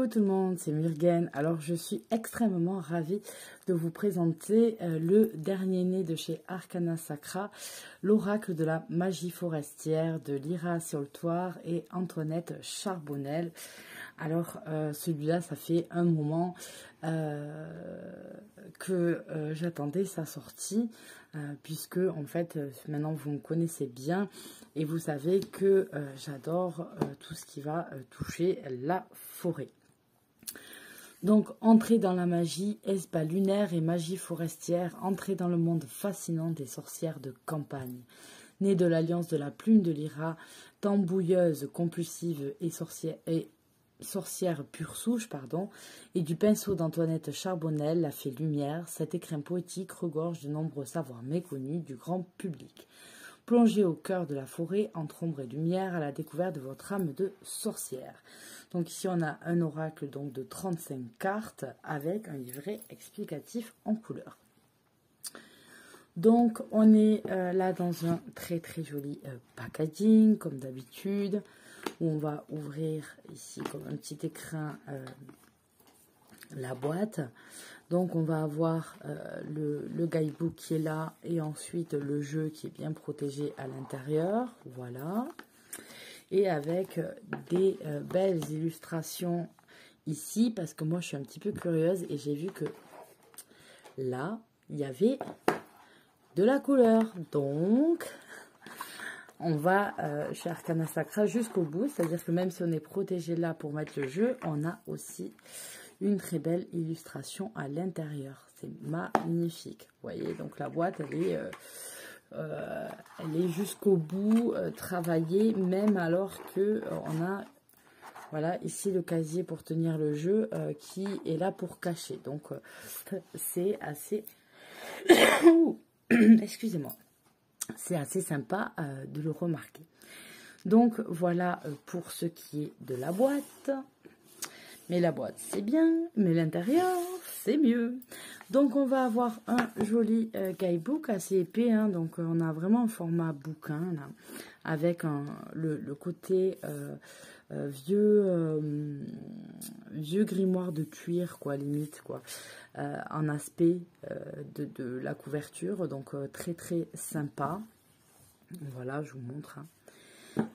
Coucou tout le monde, c'est Murgen. Alors je suis extrêmement ravie de vous présenter le dernier né de chez Arcana Sacra, l'oracle de la magie forestière de Lyra Soltoire et Antoinette Charbonnel. Alors celui-là, ça fait un moment que j'attendais sa sortie, puisque en fait maintenant vous me connaissez bien et vous savez que j'adore tout ce qui va toucher la forêt. Donc, entrer dans la magie, espa lunaire et magie forestière, entrer dans le monde fascinant des sorcières de campagne. Née de l'alliance de la plume de Lyra, tambouilleuse, compulsive et sorcière pure souche, et du pinceau d'Antoinette Charbonnel, la fée lumière, cet écrin poétique regorge de nombreux savoirs méconnus du grand public. Plongez au cœur de la forêt, entre ombre et lumière, à la découverte de votre âme de sorcière. Donc ici, on a un oracle donc de 35 cartes avec un livret explicatif en couleur. Donc, on est là dans un très très joli packaging, comme d'habitude, où on va ouvrir ici comme un petit écrin la boîte. Donc, on va avoir le guidebook qui est là et ensuite le jeu qui est bien protégé à l'intérieur. Voilà. Et avec des belles illustrations ici, parce que moi, je suis un petit peu curieuse et j'ai vu que là, il y avait de la couleur. Donc, on va chez Arcana Sacra jusqu'au bout. C'est-à-dire que même si on est protégé là pour mettre le jeu, on a aussi une très belle illustration à l'intérieur. C'est magnifique. Vous voyez, donc la boîte, elle est jusqu'au bout travaillée, même alors que on a, voilà, ici le casier pour tenir le jeu qui est là pour cacher. Donc, c'est assez... Excusez-moi. C'est assez sympa de le remarquer. Donc, voilà pour ce qui est de la boîte. Mais la boîte, c'est bien, mais l'intérieur, c'est mieux. Donc, on va avoir un joli guidebook assez épais. Hein, donc, on a vraiment un format bouquin, là, avec le côté vieux grimoire de cuir, quoi, limite, quoi, en aspect de la couverture. Donc, très, très sympa. Voilà, je vous montre, hein.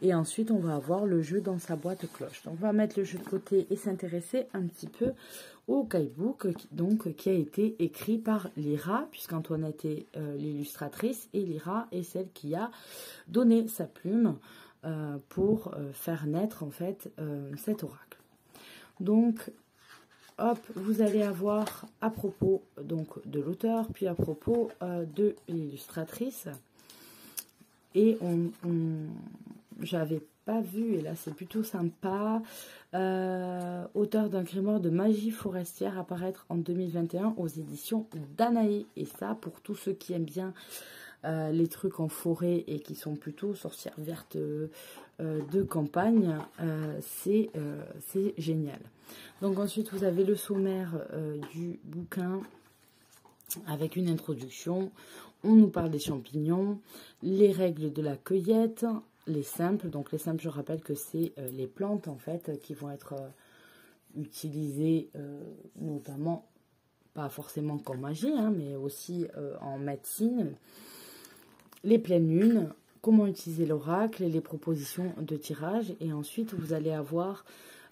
Et ensuite, on va avoir le jeu dans sa boîte cloche. Donc, on va mettre le jeu de côté et s'intéresser un petit peu au guidebook qui a été écrit par Lyra, puisqu'Antoinette est l'illustratrice et Lyra est celle qui a donné sa plume pour faire naître en fait cet oracle. Donc, hop, vous allez avoir à propos donc de l'auteur, puis à propos de l'illustratrice. Et j'avais pas vu, et là c'est plutôt sympa, auteur d'un grimoire de magie forestière apparaître en 2021 aux éditions Danae. Et ça, pour tous ceux qui aiment bien les trucs en forêt et qui sont plutôt sorcières vertes de campagne, c'est génial. Donc ensuite, vous avez le sommaire du bouquin avec une introduction. On nous parle des champignons, les règles de la cueillette, les simples. Donc les simples, je rappelle que c'est les plantes en fait qui vont être utilisées notamment, pas forcément comme magie, hein, mais aussi en médecine. Les pleines lunes, comment utiliser l'oracle et les propositions de tirage. Et ensuite, vous allez avoir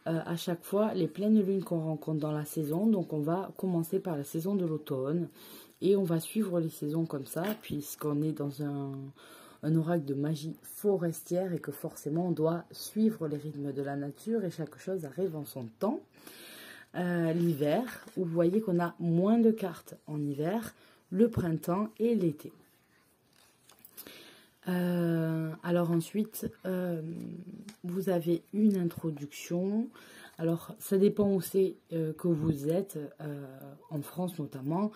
à chaque fois les pleines lunes qu'on rencontre dans la saison. Donc on va commencer par la saison de l'automne. Et on va suivre les saisons comme ça, puisqu'on est dans un oracle de magie forestière et que forcément on doit suivre les rythmes de la nature et chaque chose arrive en son temps. L'hiver, où vous voyez qu'on a moins de cartes en hiver, le printemps et l'été. Alors ensuite, vous avez une introduction. Alors ça dépend où c'est que vous êtes, en France notamment.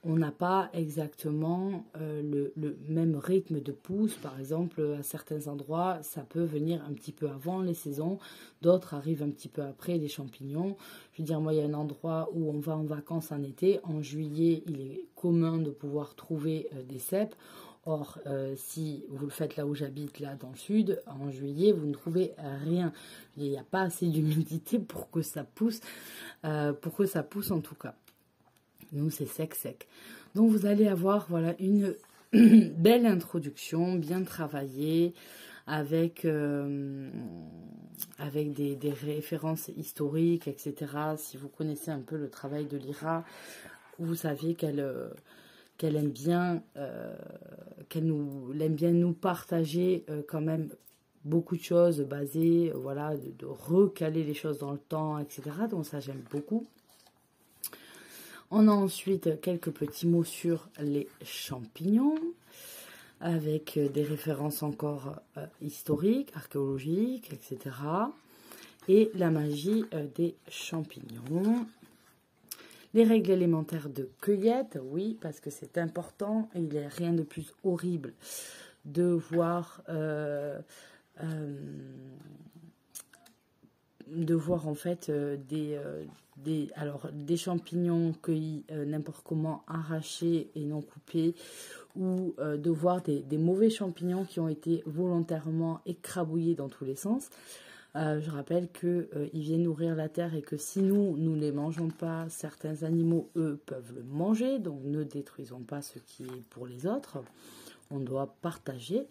On n'a pas exactement le même rythme de pousse. Par exemple, à certains endroits, ça peut venir un petit peu avant les saisons. D'autres arrivent un petit peu après les champignons. Je veux dire, moi, il y a un endroit où on va en vacances en été. En juillet, il est commun de pouvoir trouver des cèpes. Or, si vous le faites là où j'habite, là dans le sud, en juillet, vous ne trouvez rien. Il n'y a pas assez d'humidité pour que ça pousse, en tout cas. Nous, c'est sec, sec. Donc, vous allez avoir, voilà, une belle introduction, bien travaillée, avec des références historiques, etc. Si vous connaissez un peu le travail de Lyra, vous savez qu'elle aime bien, aime bien nous partager quand même beaucoup de choses basées, voilà, de recaler les choses dans le temps, etc. Donc ça, j'aime beaucoup. On a ensuite quelques petits mots sur les champignons, avec des références encore historiques, archéologiques, etc. Et la magie des champignons. Les règles élémentaires de cueillette, oui, parce que c'est important. Il n'y a rien de plus horrible de voir en fait des champignons cueillis n'importe comment, arrachés et non coupés, ou de voir des mauvais champignons qui ont été volontairement écrabouillés dans tous les sens. Je rappelle qu'ils viennent nourrir la terre et que si nous ne les mangeons pas, certains animaux, eux, peuvent le manger. Donc ne détruisons pas ce qui est pour les autres. On doit partager.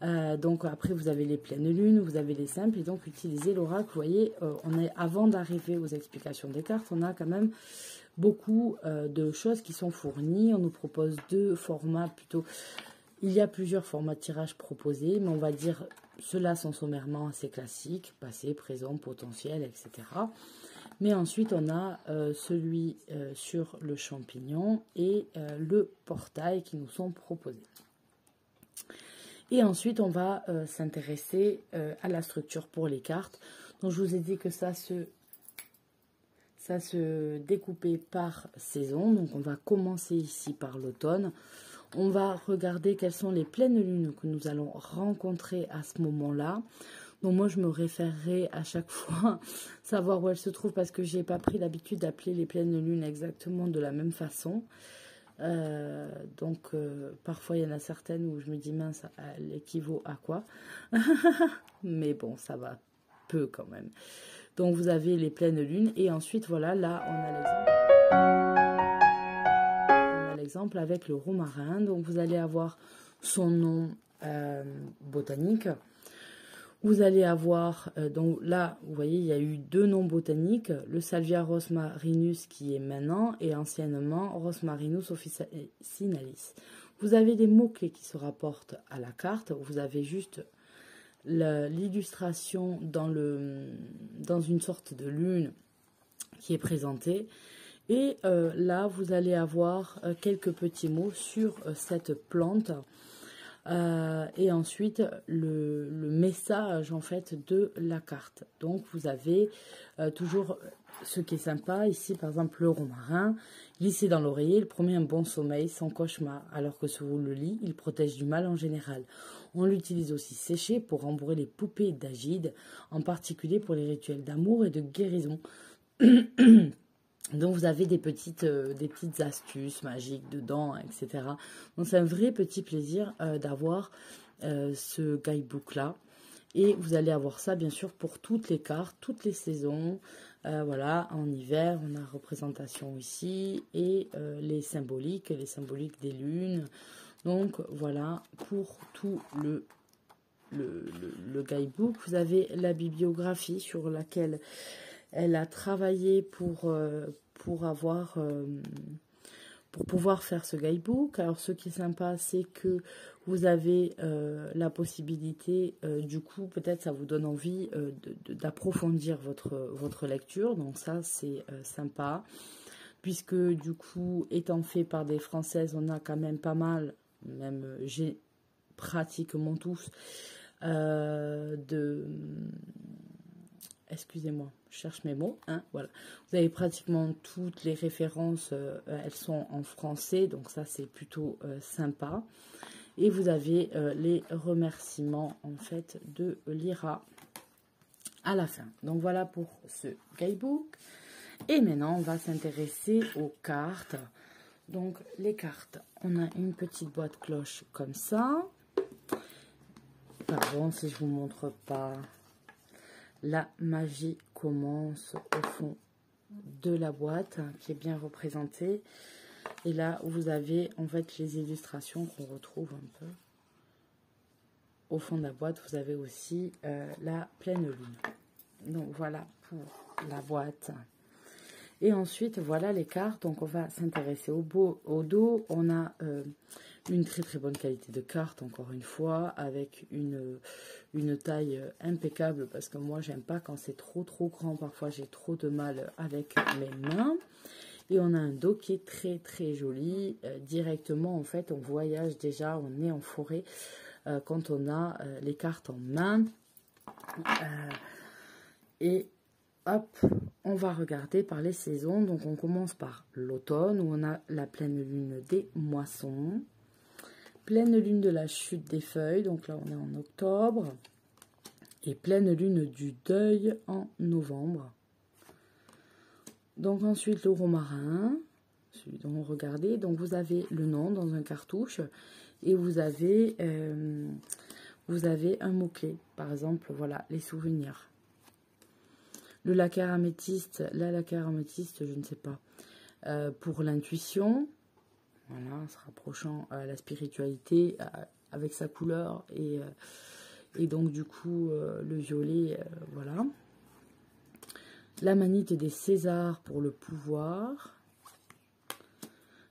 Donc après, vous avez les pleines lunes, vous avez les simples. Et donc utilisez l'oracle. Vous voyez, avant d'arriver aux explications des cartes, on a quand même beaucoup de choses qui sont fournies. On nous propose deux formats plutôt. Il y a plusieurs formats de tirage proposés, mais on va dire ceux-là sont sommairement assez classiques, passé, présent, potentiel, etc. Mais ensuite, on a celui sur le champignon et le portail qui nous sont proposés. Et ensuite, on va s'intéresser à la structure pour les cartes. Donc, je vous ai dit que ça se découpait par saison. Donc, on va commencer ici par l'automne. On va regarder quelles sont les pleines lunes que nous allons rencontrer à ce moment-là. Donc moi, je me référerai à chaque fois savoir où elles se trouvent parce que je n'ai pas pris l'habitude d'appeler les pleines lunes exactement de la même façon. Parfois, il y en a certaines où je me dis, mince, elle équivaut à quoi? Mais bon, ça va peu quand même. Donc, vous avez les pleines lunes. Et ensuite, voilà, là, on a l'exemple. Exemple avec le romarin. Donc vous allez avoir son nom botanique. Vous allez avoir, donc là, vous voyez, il y a eu deux noms botaniques, le Salvia rosmarinus qui est maintenant et anciennement Rosmarinus officinalis. Vous avez des mots-clés qui se rapportent à la carte. Vous avez juste l'illustration dans une sorte de lune qui est présentée. Et là, vous allez avoir quelques petits mots sur cette plante. Et ensuite, le message, en fait, de la carte. Donc, vous avez toujours ce qui est sympa. Ici, par exemple, le romarin. Glissé dans l'oreiller, il promet un bon sommeil sans cauchemar. Alors que si vous le lit, il protège du mal en général. On l'utilise aussi séché pour rembourrer les poupées d'Agide, en particulier pour les rituels d'amour et de guérison. Donc, vous avez des petites astuces magiques dedans, etc. Donc, c'est un vrai petit plaisir d'avoir ce guidebook-là. Et vous allez avoir ça, bien sûr, pour toutes les cartes, toutes les saisons. Voilà, en hiver, on a représentation ici. Et les symboliques des lunes. Donc, voilà, pour tout le guidebook. Vous avez la bibliographie sur laquelle elle a travaillé pour pouvoir faire ce guidebook. Alors, ce qui est sympa, c'est que vous avez la possibilité, du coup, peut-être ça vous donne envie d'approfondir votre lecture. Donc ça, c'est sympa. Puisque, du coup, étant fait par des Françaises, on a quand même pas mal, même j'ai pratiquement tous, excusez-moi, je cherche mes mots. Hein, voilà. Vous avez pratiquement toutes les références, elles sont en français, donc ça c'est plutôt sympa. Et vous avez les remerciements en fait de Lyra à la fin. Donc voilà pour ce guidebook. Et maintenant on va s'intéresser aux cartes. donc les cartes. On a une petite boîte cloche comme ça. Pardon si je vous montre pas. La magie commence au fond de la boîte qui est bien représentée. Et là, vous avez en fait les illustrations qu'on retrouve un peu. Au fond de la boîte, vous avez aussi la pleine lune. Donc voilà pour la boîte. Et ensuite, voilà les cartes. Donc on va s'intéresser au dos. On a une très très bonne qualité de carte, encore une fois, avec une taille impeccable, parce que moi j'aime pas quand c'est trop grand. Parfois j'ai trop de mal avec mes mains. Et on a un dos qui est très très joli. Directement, en fait, on voyage déjà, on est en forêt quand on a les cartes en main. Et hop, on va regarder par les saisons. Donc on commence par l'automne, où on a la pleine lune des moissons. Pleine lune de la chute des feuilles, donc là on est en octobre. Et pleine lune du deuil en novembre. Donc ensuite le romarin, celui dont on regardait. Donc vous avez le nom dans un cartouche et vous avez un mot-clé. Par exemple, voilà, les souvenirs. Le lacquer améthyste, la lacquer améthyste, je ne sais pas. Pour l'intuition, voilà, se rapprochant à la spiritualité avec sa couleur et donc du coup le violet, voilà. La manite des Césars pour le pouvoir.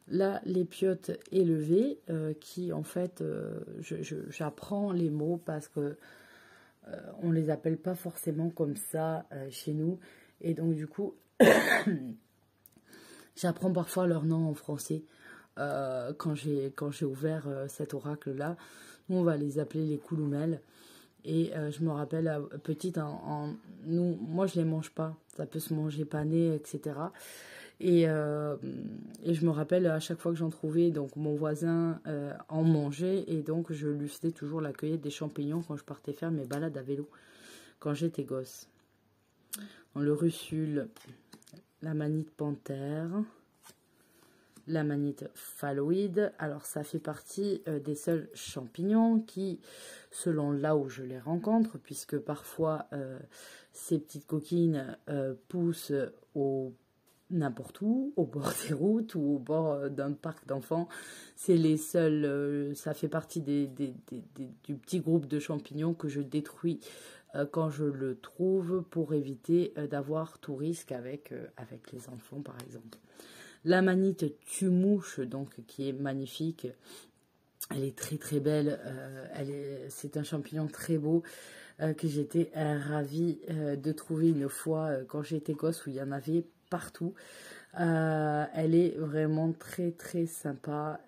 Là, les piottes élevées, qui en fait, j'apprends les mots parce que on les appelle pas forcément comme ça chez nous. Et donc du coup, j'apprends parfois leur nom en français. Quand j'ai ouvert cet oracle-là, on va les appeler les couloumelles. Et je me rappelle, petite, moi je les mange pas, ça peut se manger pané, etc. Et je me rappelle à chaque fois que j'en trouvais, donc mon voisin en mangeait, et donc je lui faisais toujours la cueillette des champignons quand je partais faire mes balades à vélo, quand j'étais gosse. Dans le russule, la manite panthère, la manite phalloïde. Alors ça fait partie des seuls champignons qui, selon là où je les rencontre, puisque parfois ces petites coquines poussent n'importe où, au bord des routes ou au bord d'un parc d'enfants, c'est les seuls, ça fait partie du petit groupe de champignons que je détruis quand je le trouve pour éviter d'avoir tout risque avec les enfants par exemple. La manite tue-mouche, donc qui est magnifique, elle est très très belle, c'est un champignon très beau que j'étais ravie de trouver une fois quand j'étais gosse où il y en avait partout. Elle est vraiment très très sympa.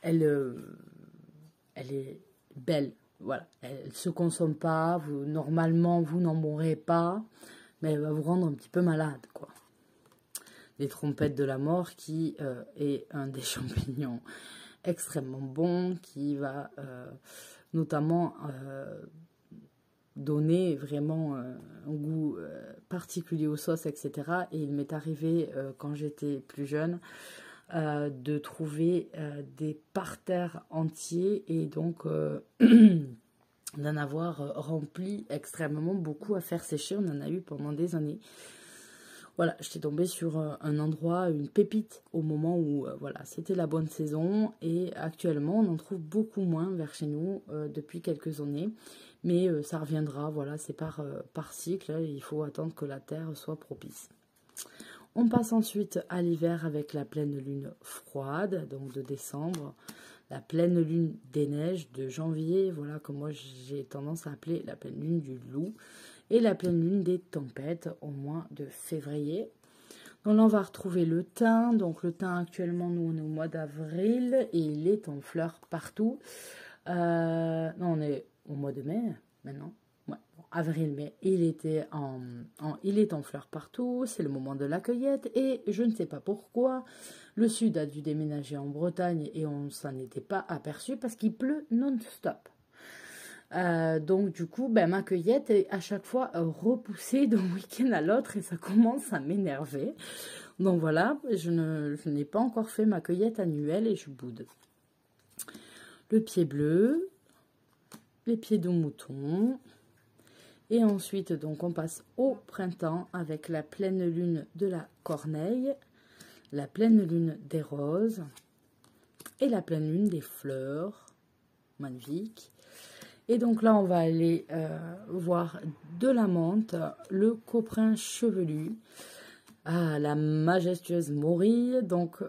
Elle est belle, voilà. Elle se consomme pas, normalement vous n'en mourrez pas. Mais elle va vous rendre un petit peu malade, quoi. Les trompettes de la mort, qui est un des champignons extrêmement bon, qui va notamment donner vraiment un goût particulier aux sauces, etc. Et il m'est arrivé, quand j'étais plus jeune, de trouver des parterres entiers et donc d'en avoir rempli extrêmement beaucoup à faire sécher. On en a eu pendant des années. Voilà, j'étais tombée sur un endroit, une pépite au moment où voilà, c'était la bonne saison. Et actuellement, on en trouve beaucoup moins vers chez nous depuis quelques années. Mais ça reviendra, voilà, c'est par cycle. Hein, il faut attendre que la terre soit propice. On passe ensuite à l'hiver avec la pleine lune froide, donc de décembre. La pleine lune des neiges de janvier, voilà que moi j'ai tendance à appeler la pleine lune du loup. Et la pleine lune des tempêtes au mois de février. Donc là on va retrouver le thym. Donc le thym actuellement nous on est au mois d'avril et il est en fleurs partout. Non, on est au mois de mai maintenant. Ouais, bon, avril-mai, il est en fleurs partout, c'est le moment de la cueillette et je ne sais pas pourquoi, le sud a dû déménager en Bretagne et on ne s'en était pas aperçu parce qu'il pleut non-stop. Donc du coup, ben, ma cueillette est à chaque fois repoussée d'un week-end à l'autre et ça commence à m'énerver. Donc voilà, je n'ai pas encore fait ma cueillette annuelle et je boude. Le pied bleu, les pieds de mouton. Et ensuite, donc, on passe au printemps avec la pleine lune de la corneille, la pleine lune des roses et la pleine lune des fleurs. Magnifique. Et donc là, on va aller voir de la menthe, le coprin chevelu, la majestueuse morille. Donc,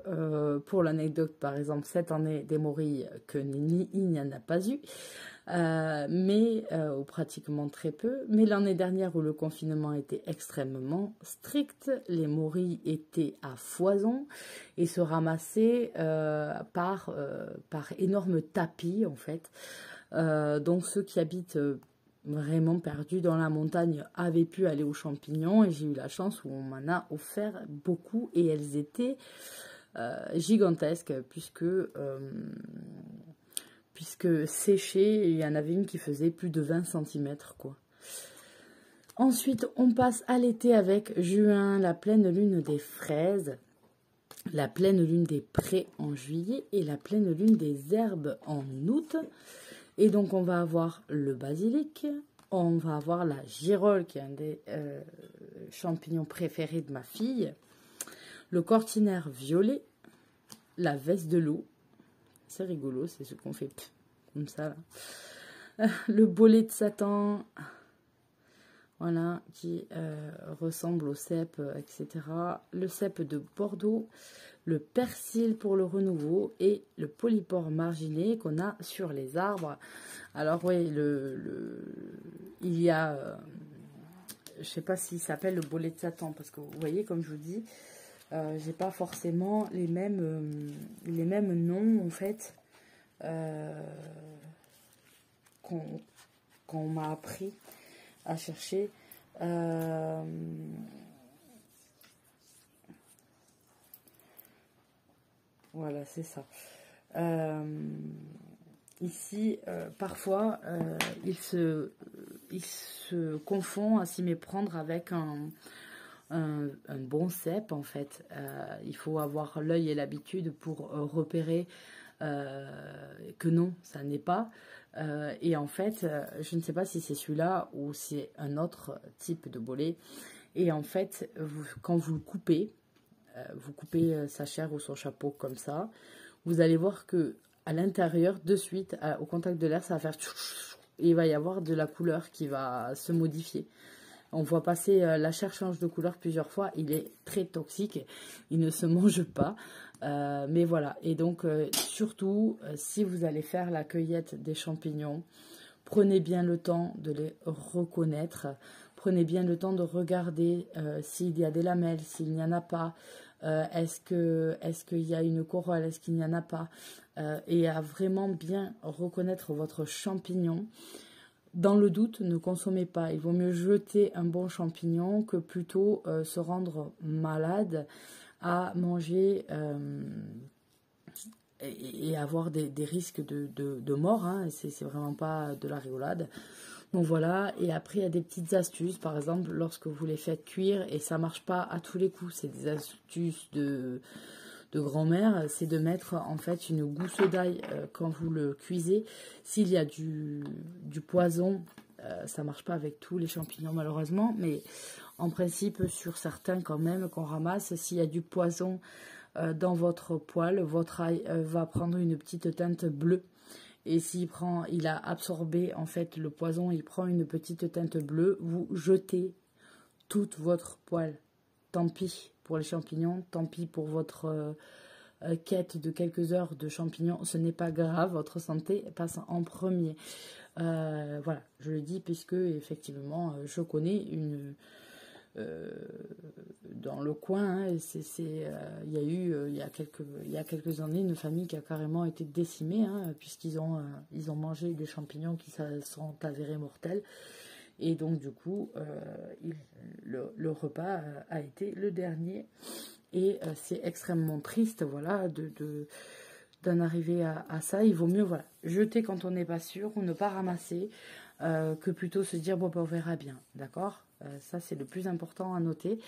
pour l'anecdote, par exemple, cette année, des morilles il n'y en a pas eu. Ou pratiquement très peu. Mais l'année dernière, où le confinement était extrêmement strict, les morilles étaient à foison et se ramassaient par énormes tapis, en fait. Donc, ceux qui habitent vraiment perdus dans la montagne avaient pu aller aux champignons et j'ai eu la chance où on m'en a offert beaucoup et elles étaient gigantesques puisque séchées, il y en avait une qui faisait plus de 20 cm, quoi. Ensuite, on passe à l'été avec juin, la pleine lune des fraises, la pleine lune des prés en juillet et la pleine lune des herbes en août. Et donc, on va avoir le basilic, on va avoir la girole, qui est un des champignons préférés de ma fille, le cortinaire violet, la veste de loup. C'est rigolo, c'est ce qu'on fait comme ça, là. Le bolet de Satan, voilà, qui ressemble au cèpe, etc. Le cèpe de Bordeaux, le persil pour le renouveau et le polypore marginé qu'on a sur les arbres. Alors oui, il y a, je sais pas s'il s'appelle le bolet de Satan, parce que vous voyez, comme je vous dis, j'ai pas forcément les mêmes noms en fait qu'on m'a appris à chercher. Voilà, c'est ça. Ici, parfois, il se confond à s'y méprendre avec un bon cèpe, en fait. Il faut avoir l'œil et l'habitude pour repérer que non, ça n'est pas. Et en fait, je ne sais pas si c'est celui-là ou c'est un autre type de bolet. Et en fait, quand vous le coupez, vous coupez sa chair ou son chapeau comme ça, vous allez voir que à l'intérieur, de suite, au contact de l'air, ça va faire... Et il va y avoir de la couleur qui va se modifier. On voit passer, la chair change de couleur plusieurs fois. Il est très toxique. Il ne se mange pas. Mais voilà. Et donc, surtout, si vous allez faire la cueillette des champignons, prenez bien le temps de les reconnaître. Prenez bien le temps de regarder s'il y a des lamelles, s'il n'y en a pas. Est-ce qu'il y a une corolle, est-ce qu'il n'y en a pas, et à vraiment bien reconnaître votre champignon. Dans le doute, ne consommez pas. Il vaut mieux jeter un bon champignon que plutôt se rendre malade à manger et avoir des risques de mort. Hein. C'est vraiment pas de la rigolade. Donc voilà, et après il y a des petites astuces, par exemple lorsque vous les faites cuire, et ça marche pas à tous les coups, c'est des astuces de grand-mère, c'est de mettre en fait une gousse d'ail quand vous le cuisez. S'il y a du poison, ça marche pas avec tous les champignons malheureusement, mais en principe sur certains quand même qu'on ramasse, s'il y a du poison dans votre poêle, votre ail va prendre une petite teinte bleue. Et il a absorbé en fait le poison, il prend une petite teinte bleue, vous jetez toute votre poêle. Tant pis pour les champignons, tant pis pour votre quête de quelques heures de champignons, ce n'est pas grave, votre santé passe en premier. Voilà, je le dis puisque effectivement je connais dans le coin, hein, il y a eu il y a quelques années une famille qui a carrément été décimée, hein, puisqu'ils ont mangé des champignons qui sont avérés mortels, et donc du coup le repas a été le dernier, et c'est extrêmement triste, voilà, d'en arriver à ça. Il vaut mieux, voilà, jeter quand on n'est pas sûr ou ne pas ramasser. que plutôt se dire bon ben, on verra bien, d'accord. Ça c'est le plus important à noter.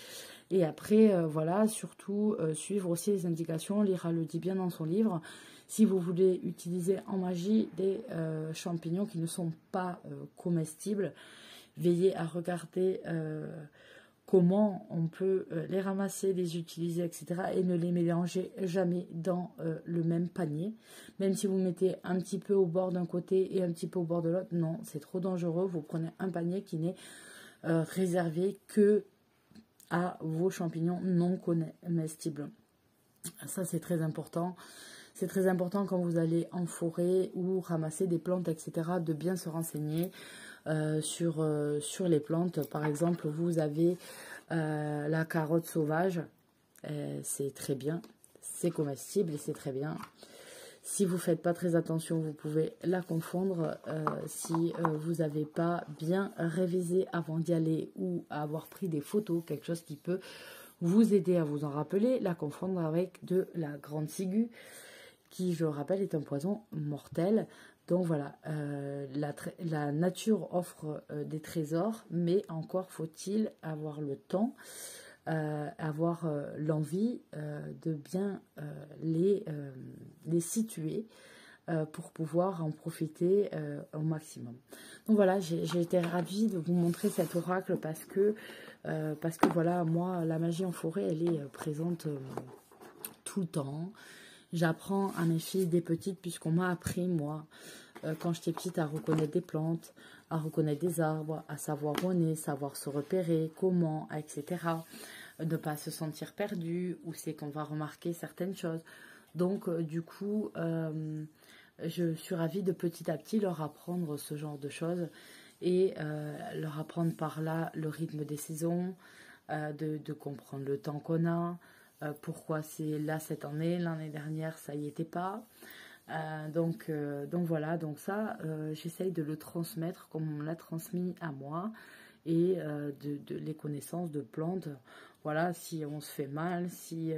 Et après voilà, surtout suivre aussi les indications. Lyra le dit bien dans son livre. Si vous voulez utiliser en magie des champignons qui ne sont pas comestibles, veillez à regarder comment on peut les ramasser, les utiliser, etc. Et ne les mélangez jamais dans le même panier. Même si vous mettez un petit peu au bord d'un côté et un petit peu au bord de l'autre, non, c'est trop dangereux. Vous prenez un panier qui n'est réservé que à vos champignons non comestibles. Ça, c'est très important. C'est très important quand vous allez en forêt ou ramasser des plantes, etc., de bien se renseigner sur les plantes. Par exemple, vous avez la carotte sauvage, c'est très bien, c'est comestible et c'est très bien. Si vous ne faites pas très attention, vous pouvez la confondre si vous n'avez pas bien révisé avant d'y aller ou avoir pris des photos, quelque chose qui peut vous aider à vous en rappeler, la confondre avec de la grande ciguë, qui, je le rappelle, est un poison mortel. Donc voilà, la nature offre des trésors, mais encore faut-il avoir le temps, avoir l'envie de bien les situer pour pouvoir en profiter au maximum. Donc voilà, j'ai été ravie de vous montrer cet oracle parce que voilà, moi, la magie en forêt, elle est présente tout le temps. J'apprends à mes filles dès petites, puisqu'on m'a appris, moi, quand j'étais petite, à reconnaître des plantes, à reconnaître des arbres, à savoir où on est, savoir se repérer, comment, etc. Ne pas se sentir perdu, où c'est qu'on va remarquer certaines choses. Donc, du coup, je suis ravie de petit à petit leur apprendre ce genre de choses et leur apprendre par là le rythme des saisons, de comprendre le temps qu'on a, pourquoi c'est là cette année, l'année dernière ça y était pas. Donc voilà, donc ça j'essaye de le transmettre comme on me l'a transmis à moi et de les connaissances de plantes. Voilà, si on se fait mal, si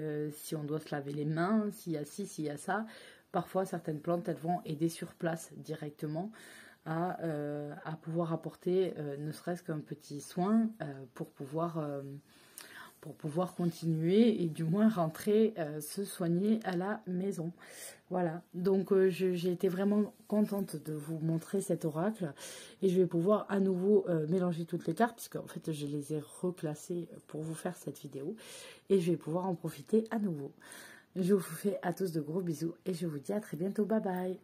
on doit se laver les mains, s'il y a ci, s'il y a ça, parfois certaines plantes elles vont aider sur place directement à pouvoir apporter ne serait-ce qu'un petit soin pour pouvoir continuer et du moins rentrer se soigner à la maison. Voilà, donc j'ai été vraiment contente de vous montrer cet oracle et je vais pouvoir à nouveau mélanger toutes les cartes puisque en fait je les ai reclassées pour vous faire cette vidéo et je vais pouvoir en profiter à nouveau. Je vous fais à tous de gros bisous et je vous dis à très bientôt, bye bye.